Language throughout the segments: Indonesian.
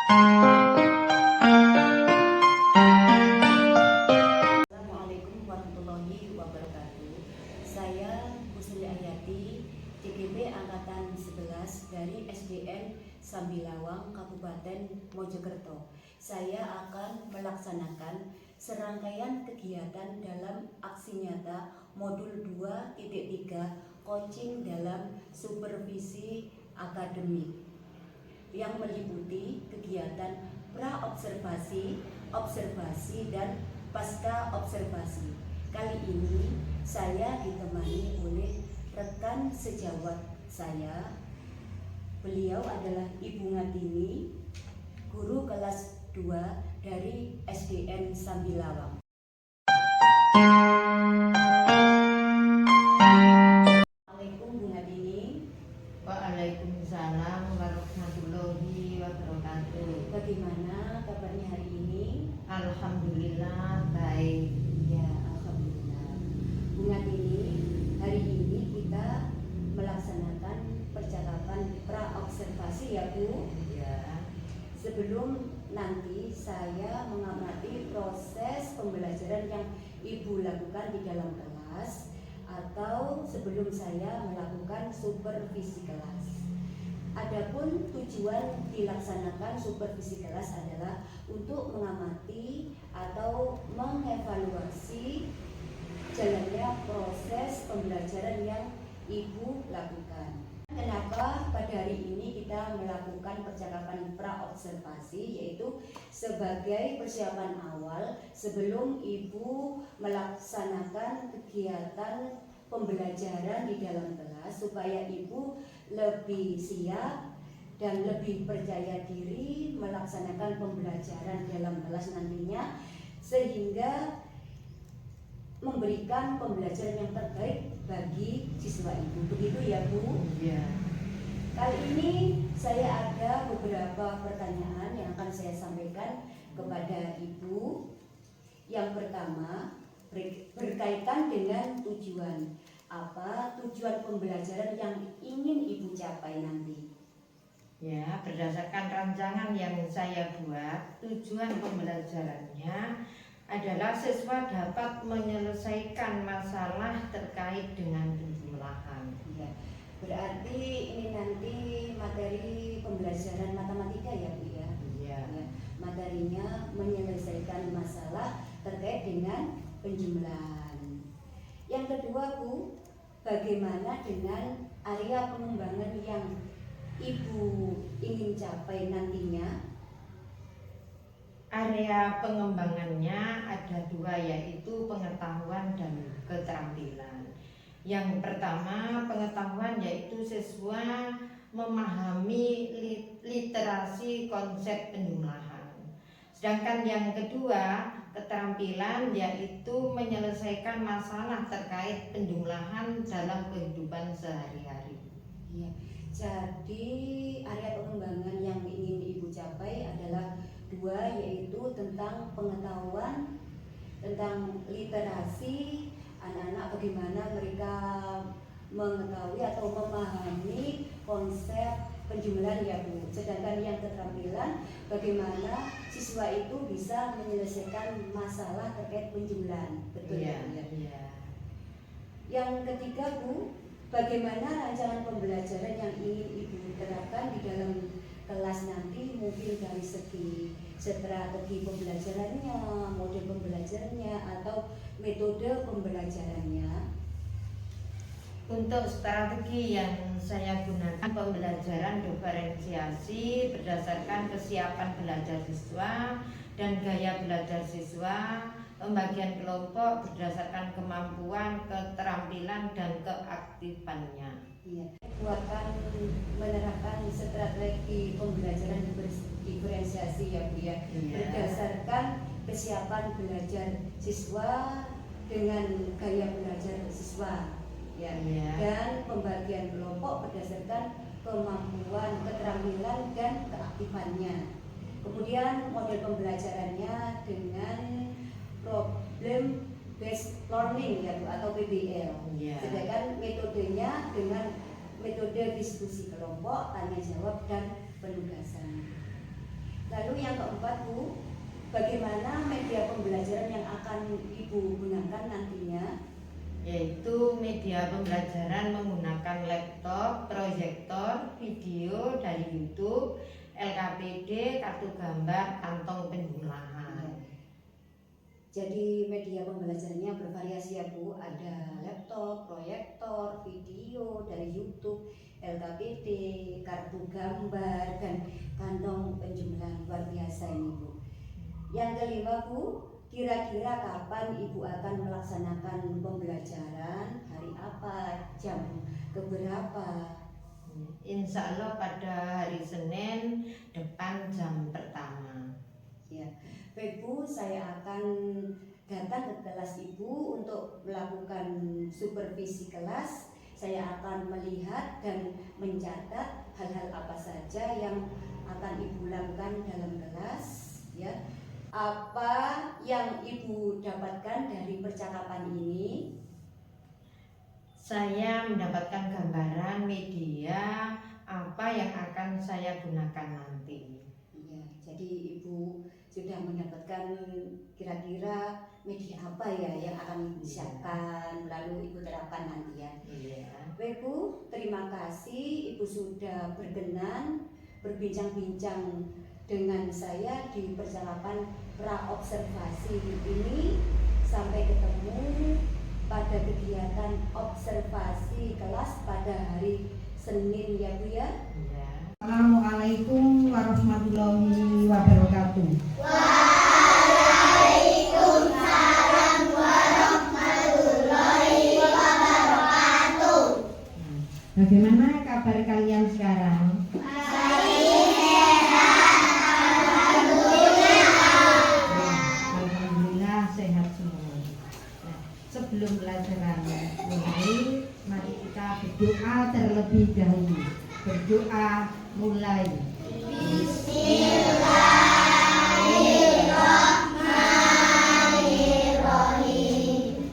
Assalamualaikum warahmatullahi wabarakatuh. Saya Busri Ayati, TGB Angkatan 11 dari SDN Sambilawang, Kabupaten Mojokerto. Saya akan melaksanakan serangkaian kegiatan dalam aksi nyata modul 2.3 coaching dalam supervisi akademik yang meliputi kegiatan pra-observasi, observasi, dan pasca observasi. Kali ini saya ditemani oleh rekan sejawat saya. Beliau adalah Ibu Ngatini, guru kelas 2 dari SDN Sambilawang. Assalamualaikum Bu Ngatini. Waalaikumsalam warahmatullahi wabarakatuh. Bagaimana kabarnya hari ini? Alhamdulillah baik. Ya, alhamdulillah. Bu Ngatini, hari ini kita melaksanakan percakapan pra-observasi ya Bu. Ya. Sebelum nanti saya mengamati proses pembelajaran yang Ibu lakukan di dalam kelas, atau sebelum saya melakukan supervisi kelas. Adapun tujuan dilaksanakan supervisi kelas adalah untuk mengamati atau mengevaluasi jalannya proses pembelajaran yang Ibu lakukan. Kenapa pada hari ini kita melakukan percakapan pra-observasi, yaitu sebagai persiapan awal sebelum Ibu melaksanakan kegiatan pembelajaran di dalam kelas, supaya Ibu lebih siap dan lebih percaya diri melaksanakan pembelajaran dalam kelas nantinya, sehingga memberikan pembelajaran yang terbaik bagi siswa Ibu. Begitu ya Bu? Ya. Kali ini saya ada beberapa pertanyaan yang akan saya sampaikan kepada Ibu. Yang pertama berkaitan dengan tujuan. Apa tujuan pembelajaran yang ingin Ibu capai nanti? Ya, berdasarkan rancangan yang saya buat, tujuan pembelajarannya adalah siswa dapat menyelesaikan masalah terkait dengan penjumlahan. Ya, berarti ini nanti materi pembelajaran matematika ya Bu ya? Ya. Ya, materinya menyelesaikan masalah terkait dengan penjumlahan. Yang kedua Bu, bagaimana dengan area pengembangan yang Ibu ingin capai nantinya? Area pengembangannya ada dua, yaitu pengetahuan dan keterampilan. Yang pertama, pengetahuan, yaitu siswa memahami literasi konsep penjumlahan. Sedangkan yang kedua, keterampilan, yaitu menyelesaikan masalah terkait penjumlahan dalam kehidupan sehari-hari. Ya, jadi area pengembangan yang ingin Ibu capai adalah dua, yaitu tentang pengetahuan, tentang literasi anak-anak, bagaimana mereka mengetahui atau memahami konsep penjumlahan ya Bu. Sedangkan yang keterampilan, bagaimana siswa itu bisa menyelesaikan masalah terkait penjumlahan. Betul ya? Ya. Yang ketiga Bu, bagaimana rancangan pembelajaran yang ingin Ibu terapkan di dalam kelas nanti, mungkin dari segi strategi pembelajarannya, model pembelajarannya, atau metode pembelajarannya? Untuk strategi yang saya gunakan, pembelajaran diferensiasi berdasarkan kesiapan belajar siswa dan gaya belajar siswa, pembagian kelompok berdasarkan kemampuan, keterampilan, dan keaktifannya. Iya, Ibu akan menerapkan strategi pembelajaran diferensiasi ya Bu ya, berdasarkan kesiapan belajar siswa dengan gaya belajar siswa ya, dan pembagian kelompok berdasarkan kemampuan, keterampilan, dan keaktifannya. Kemudian model pembelajarannya dengan problem based learning ya Bu, atau PBL. Sedangkan metodenya dengan metode diskusi kelompok, tanya jawab, dan penugasan. Lalu yang keempat Bu, bagaimana media pembelajaran yang akan Ibu gunakan nantinya? Yaitu media pembelajaran menggunakan laptop, proyektor, video dari YouTube, LKPD, kartu gambar, kantong penjumlahan. Jadi media pembelajarannya bervariasi ya Bu, ada laptop, proyektor, video dari YouTube, LKPD, kartu gambar, dan kantong penjumlahan. Luar biasa ini Bu. Yang kelima Bu, kira-kira kapan Ibu akan melaksanakan pembelajaran? Hari apa? Jam keberapa? Insya Allah pada hari Senin depan jam pertama. Ya, baik Bu, saya akan datang ke kelas Ibu untuk melakukan supervisi kelas. Saya akan melihat dan mencatat hal-hal apa saja yang akan Ibu lakukan dalam kelas, ya. Apa yang Ibu dapatkan dari percakapan ini? Saya mendapatkan gambaran media apa yang akan saya gunakan nanti. Ya, jadi Ibu sudah mendapatkan kira-kira media apa ya yang akan Ibu siapkan, lalu Ibu terapkan nanti ya. Iya. Baik Bu, terima kasih Ibu sudah berkenan berbincang-bincang dengan saya di percakapan pra-observasi ini. Sampai ketemu pada kegiatan observasi kelas pada hari Senin ya Bu ya. Iya. Assalamualaikum warahmatullahi wabarakatuh. Waalaikumsalam warahmatullahi wabarakatuh. Bagaimana kabar kalian sekarang? Alhamdulillah sehat semua. Nah, sebelum pelajaran mulai, mari kita berdoa terlebih dahulu. Berdoa mulai. Bismillahirrahmanirrahim.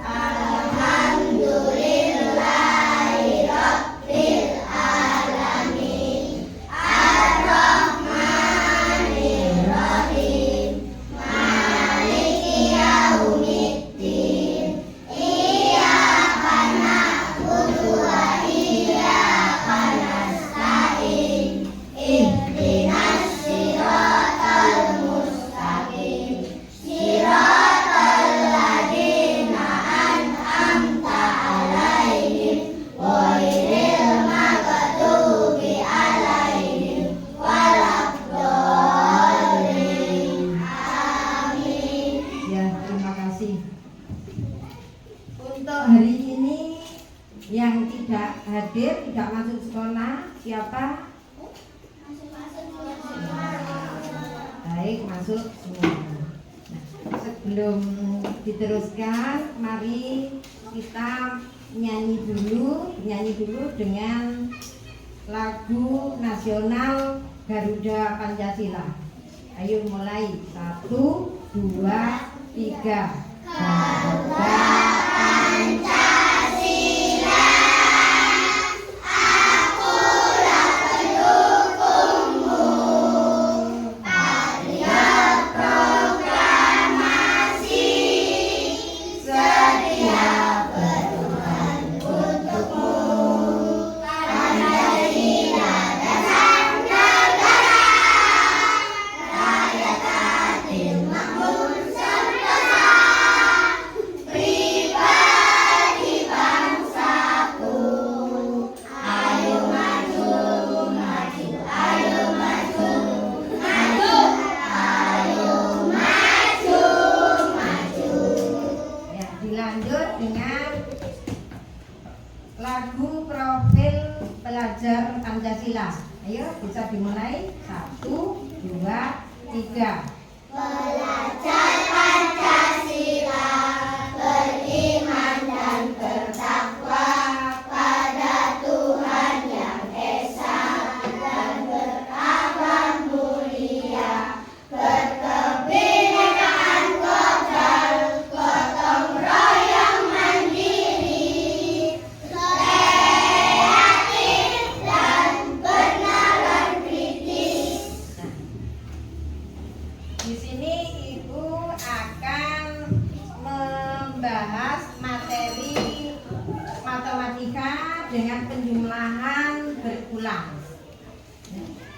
Alhamdulillahirabbil alamin. Ar-Rahmanirrahim. Maliki yaumiddin. Iyyaka na'budu wa iyyaka nasta'in. Ihdinas siratal mustaqim. Siratal ladzina an'amta 'alaihim ghairil maghdubi 'alaihim waladdallin. Amin. Ya, terima kasih. Untuk hari ini yang tidak hadir, tidak masuk sekolah, siapa? Baik, masuk semua. Nah, sebelum diteruskan, mari kita nyanyi dulu dengan lagu nasional Garuda Pancasila. Ayo mulai, 1, 2, 3. Garuda Pancasila, akulah pendukungmu. Patriot proklamasi, setia berjuang untukmu. Pancasila dasar negara, rakyat adil makmur sentosa. Pribadi bangsaku, ayo maju, maju, ayo maju, maju, ayo maju, maju. Ya, dilanjut dengan lagu profil pelajar Pancasila. Ayo, bisa dimulai. 1, 2, 3. Belajar Pancasila, beriman dan bertakwa pada Tuhan Yang Esa dan berakhlak mulia, berkebinekaan global, gotong royong mandiri, kreatif dan bernalar kritis.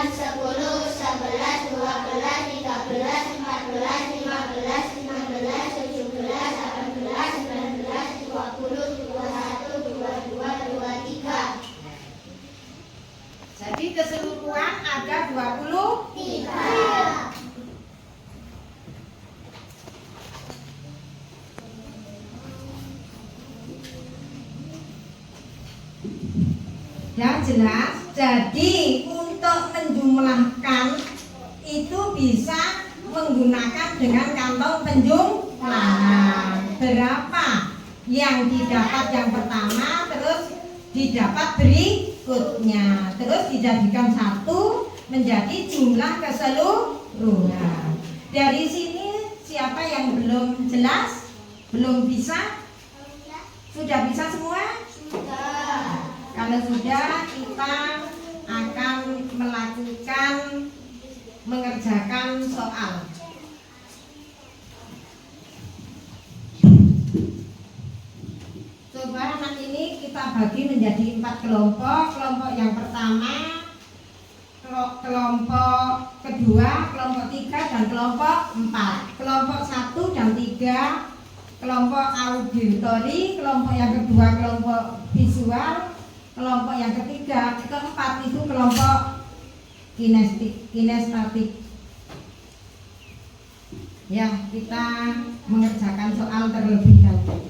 10, 11, 12, 13, 14, 15, 16, 17, 18, 19, 20, 21, 22, 23. Jadi keseluruhan ada 23. Yang jelas, jadi untuk menjumlahkan itu bisa menggunakan dengan kantong penjumlahan. Berapa yang didapat yang pertama, terus didapat berikutnya, terus dijadikan satu menjadi jumlah keseluruhan. Dari sini siapa yang belum jelas, belum bisa? Sudah bisa semua? Kalau sudah, kita akan mengerjakan soal. Coba anak ini kita bagi menjadi 4 kelompok. Kelompok yang pertama, kelompok kedua, kelompok 3, dan kelompok 4. Kelompok 1 dan 3, kelompok auditori. Kelompok yang kedua, kelompok visual. Kelompok yang ketiga, keempat itu kelompok kinestetik. Ya, kita mengerjakan soal terlebih dahulu.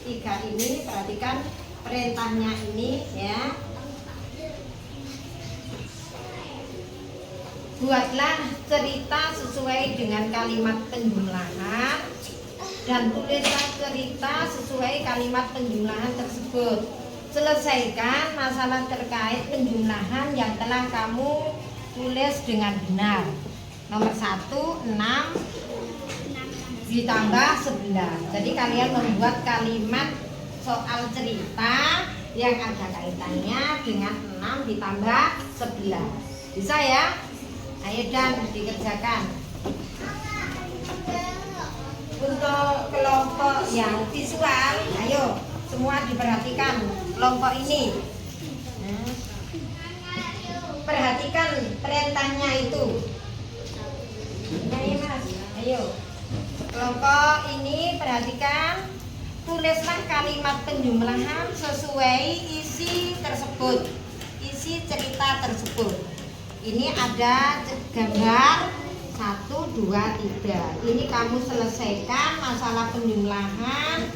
Tiga ini, perhatikan perintahnya ini ya. Buatlah cerita sesuai dengan kalimat penjumlahan dan tulislah cerita sesuai kalimat penjumlahan tersebut. Selesaikan masalah terkait penjumlahan yang telah kamu tulis dengan benar. Nomor 1, 6 ditambah 11. Jadi kalian membuat kalimat soal cerita yang ada kaitannya dengan 6 ditambah 11. Bisa ya? Ayo dan dikerjakan. Untuk kelompok yang visual, ayo semua diperhatikan kelompok ini. Perhatikan perintahnya itu. Ayo Mas, ayo. Kelompok ini perhatikan, tulislah kalimat penjumlahan sesuai isi tersebut, isi cerita tersebut. Ini ada gambar 1, 2, 3. Ini kamu selesaikan masalah penjumlahan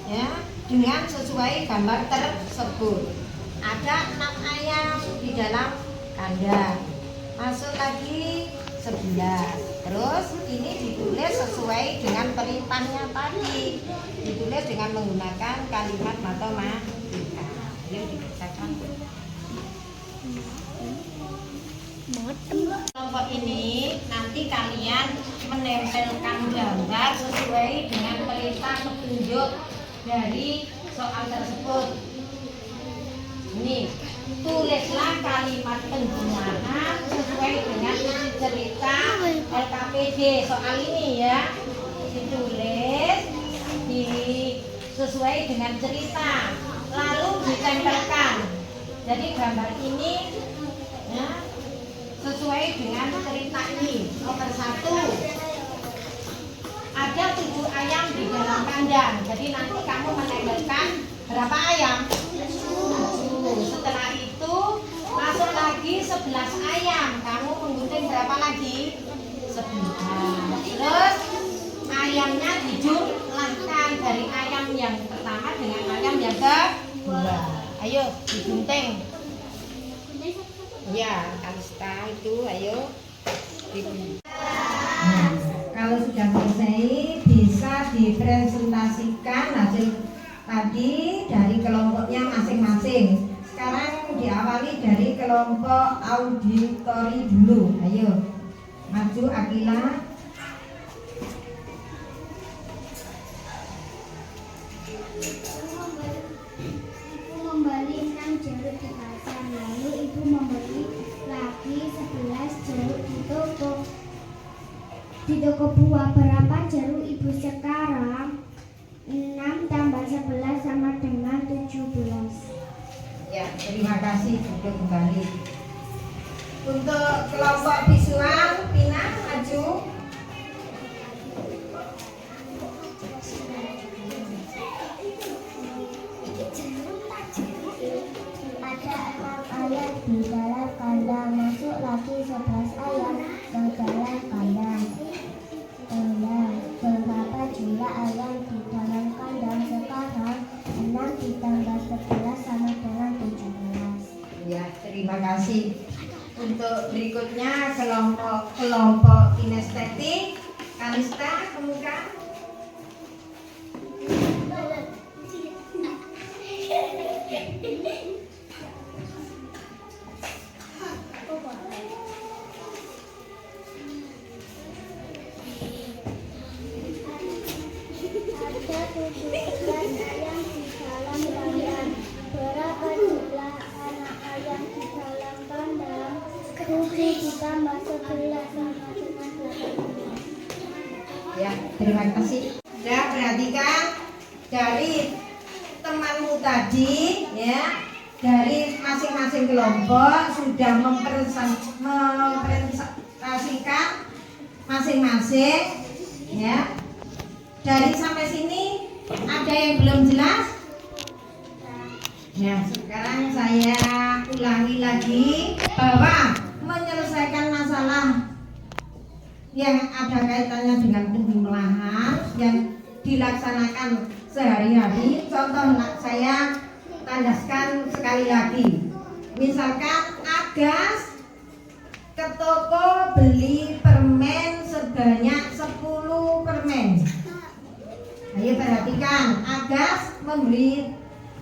ya dengan sesuai gambar tersebut. Ada 6 ayam di dalam kandang. Masuk lagi 11. Terus ini ditulis sesuai dengan perintahnya tadi. Ditulis dengan menggunakan kalimat matematika. Ayo dikerjakan. Kelompok ini nanti kalian menempelkan gambar sesuai dengan perintah petunjuk dari soal tersebut. Ini tulislah kalimat penjumlahan sesuai dengan isi cerita LKPD soal ini ya. Ditulis sesuai dengan cerita, lalu ditempelkan. Jadi gambar ini ya, sesuai dengan cerita ini. Nomor 1, ada 7 ayam di dalam kandang. Jadi nanti kamu menempelkan berapa ayam? 7. Setelah itu masuk lagi 11 ayam. Kamu menggunting berapa lagi? 11. Terus ayamnya dijumlahkan dari ayam yang pertama dengan ayam yang kedua. Ayo digunting. Ya, Kalista itu ayo. Kalau sudah selesai bisa dipresentasikan hasil tadi dari kelompoknya masing-masing. Sekarang diawali dari kelompok auditori dulu. Ayo maju Akila. Ibu membeli 6 jeruk di pasar, lalu ibu membeli lagi 11 jeruk di toko buah. Berapa jeruk ibu sekarang? 6 tambah 11 sama dengan 17. Ya, terima kasih. Duduk kembali. Untuk kelompok visual, Pina maju. Ada 6 ayam di dalam kandang, masuk lagi 11 ayam ke dalam kandang. Berapa jumlah ayam di dalam kandang sekarang? 6 ditambah 11 sama dengan 17. Ya, terima kasih. Untuk berikutnya kelompok kinestetik, Kalista kemuka. Ada 17 ayam di dalam kandang. Berapa jumlah anak ayam di dalam kandang? 7 ditambah 11 sama dengan 18. Ya, terima kasih. Ya, perhatikan dari temanmu tadi ya, dari masing-masing kelompok sudah mempresentasikan masing-masing ya. Dari sampai sini ada yang belum jelas? Ya, sekarang saya ulangi lagi bahwa menyelesaikan masalah yang ada kaitannya dengan penjumlahan yang dilaksanakan sehari-hari. Contoh saya tandaskan sekali lagi. Misalkan Agas ke toko beli permen sebanyak 10 permen. Ayo perhatikan, Agas membeli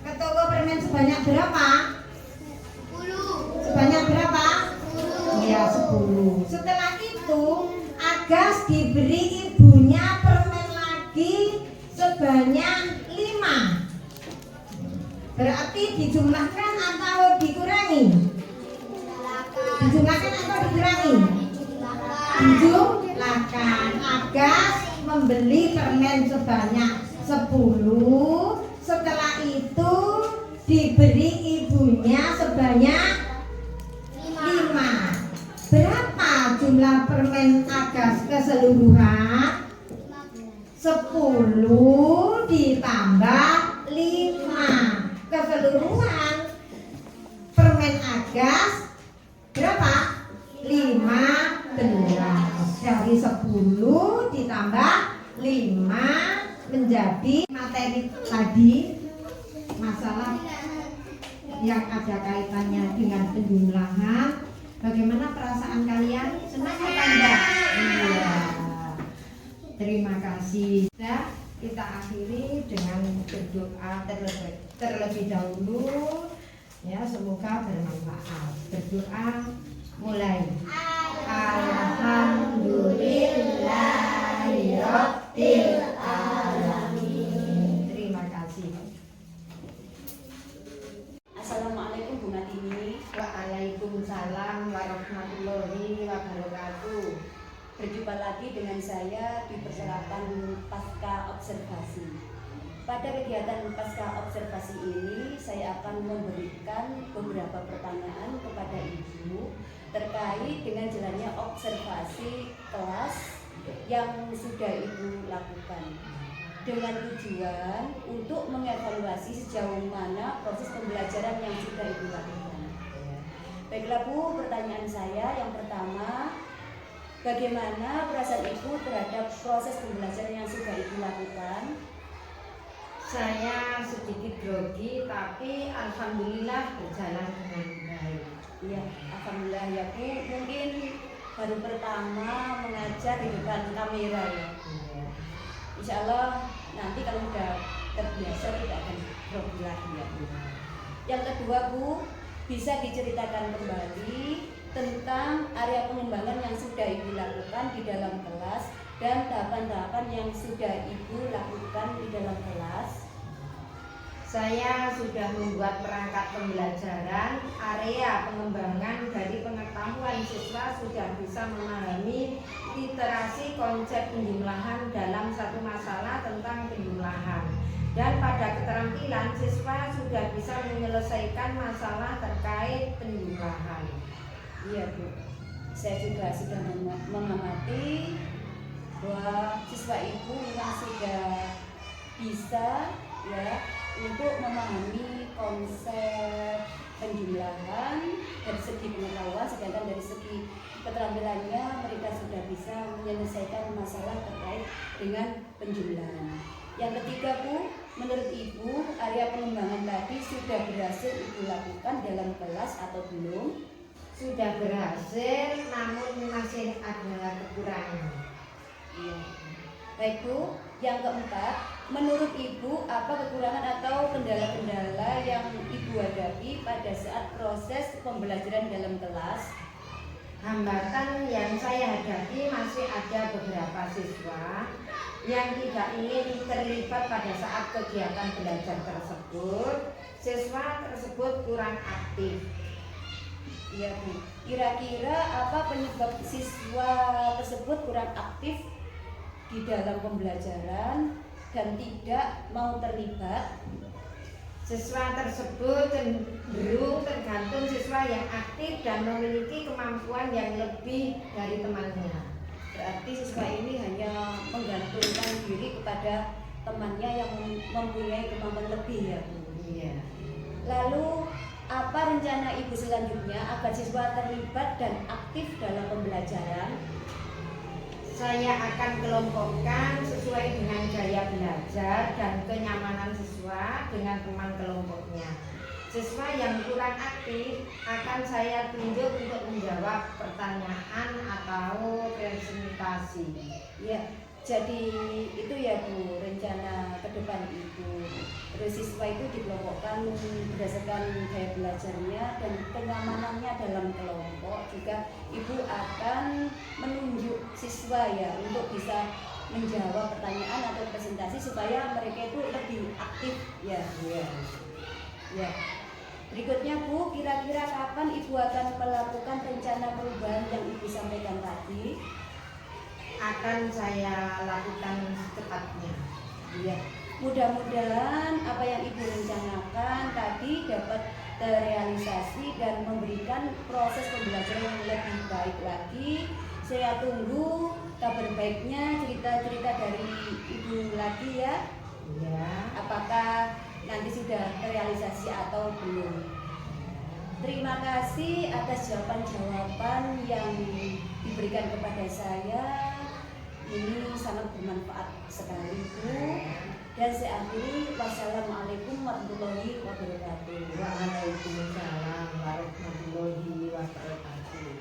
ke toko permen sebanyak berapa? 10. Sebanyak berapa? 10. Ya 10. Setelah itu Agas diberi ibunya permen lagi sebanyak 5. Berarti dijumlahkan atau dikurangi? Dijumlahkan atau dikurangi? Dijumlahkan. Agas membeli permen sebanyak 10. Setelah itu diberi ibunya sebanyak 5. Berapa jumlah permen Agas keseluruhan? 10 ditambah 5. Keseluruhan permen Agas berapa? 15. Dari 10 ditambah 5 menjadi materi tadi, masalah yang ada kaitannya dengan penjumlahan. Bagaimana perasaan kalian? Senang apa enggak? Iya. Terima kasih. Nah, kita akhiri dengan berdoa terlebih dahulu. Ya, semoga bermanfaat. Berdoa mulai. Alhamdulillahirabbil alamin. Terima kasih. Assalamualaikum Bu Matini. Waalaikumsalam warahmatullahi wabarakatuh. Berjumpa lagi dengan saya di perhelatan pasca observasi. Pada kegiatan pasca observasi ini saya akan memberikan beberapa pertanyaan kepada Ibu terkait dengan jalannya observasi kelas yang sudah Ibu lakukan, dengan tujuan untuk mengevaluasi sejauh mana proses pembelajaran yang sudah Ibu lakukan. Baiklah Bu, pertanyaan saya yang pertama, bagaimana perasaan Ibu terhadap proses pembelajaran yang sudah Ibu lakukan? Saya sedikit grogi, tapi alhamdulillah berjalan dengan baik. Iya, alhamdulillah ya Bu. Mungkin baru pertama mengajar di depan kamera ya. Insya Allah nanti kalau udah terbiasa tidak akan grogi lagi ya Bu. Yang kedua Bu, bisa diceritakan kembali tentang area pengembangan yang sudah Ibu lakukan di dalam kelas dan tahapan-tahapan yang sudah Ibu lakukan di dalam kelas. Saya sudah membuat perangkat pembelajaran, area pengembangan dari pengetahuan siswa sudah bisa memahami literasi konsep penjumlahan dalam satu masalah tentang penjumlahan. Dan pada keterampilan siswa sudah bisa menyelesaikan masalah terkait penjumlahan. Iya Bu, saya juga sudah mengamati bahwa siswa Ibu yang sudah bisa ya untuk memahami konsep penjumlahan dari segi pengetahuan, sedangkan dari segi keterampilannya mereka sudah bisa menyelesaikan masalah terkait dengan penjumlahan. Yang ketiga Bu, menurut Ibu area pengembangan tadi sudah berhasil Ibu lakukan dalam kelas atau belum? Sudah berhasil, namun masih ada kekurangan. Iya. Baik Bu, yang keempat, menurut Ibu apa kekurangan atau kendala-kendala yang Ibu hadapi pada saat proses pembelajaran dalam kelas? Hambatan yang saya hadapi masih ada beberapa siswa yang tidak ingin terlibat pada saat kegiatan belajar tersebut. Siswa tersebut kurang aktif. Iya Bu, kira-kira apa penyebab siswa tersebut kurang aktif di dalam pembelajaran dan tidak mau terlibat? Siswa tersebut cenderung tergantung siswa yang aktif dan memiliki kemampuan yang lebih dari temannya. Berarti siswa ini hanya menggantungkan diri kepada temannya yang mempunyai kemampuan lebih ya Bu. Iya. Lalu apa rencana Ibu selanjutnya agar siswa terlibat dan aktif dalam pembelajaran? Saya akan kelompokkan sesuai dengan gaya belajar dan kenyamanan siswa dengan teman kelompoknya. Siswa yang kurang aktif akan saya tunjuk untuk menjawab pertanyaan atau presentasi. Ya, Jadi itu ya Bu, rencana ke depan Ibu. Terus siswa itu dikelompokkan berdasarkan gaya belajarnya dan kenyamanannya dalam kelompok. Juga Ibu akan menunjuk siswa ya untuk bisa menjawab pertanyaan atau presentasi supaya mereka itu lebih aktif ya Bu ya. Ya. Berikutnya Bu, kira-kira kapan Ibu akan melakukan rencana perubahan yang Ibu sampaikan tadi? Akan saya lakukan secepatnya. Iya. Mudah-mudahan apa yang Ibu rencanakan tadi dapat terrealisasi dan memberikan proses pembelajaran yang lebih baik lagi. Saya tunggu kabar baiknya, cerita-cerita dari Ibu lagi ya. Iya. Apakah nanti sudah terrealisasi atau belum? Terima kasih atas jawaban-jawaban yang diberikan kepada saya. Ini sangat bermanfaat sekali Bu. Dan saya akhiri, wassalamualaikum warahmatullahi wabarakatuh. Waalaikumsalam warahmatullahi wabarakatuh.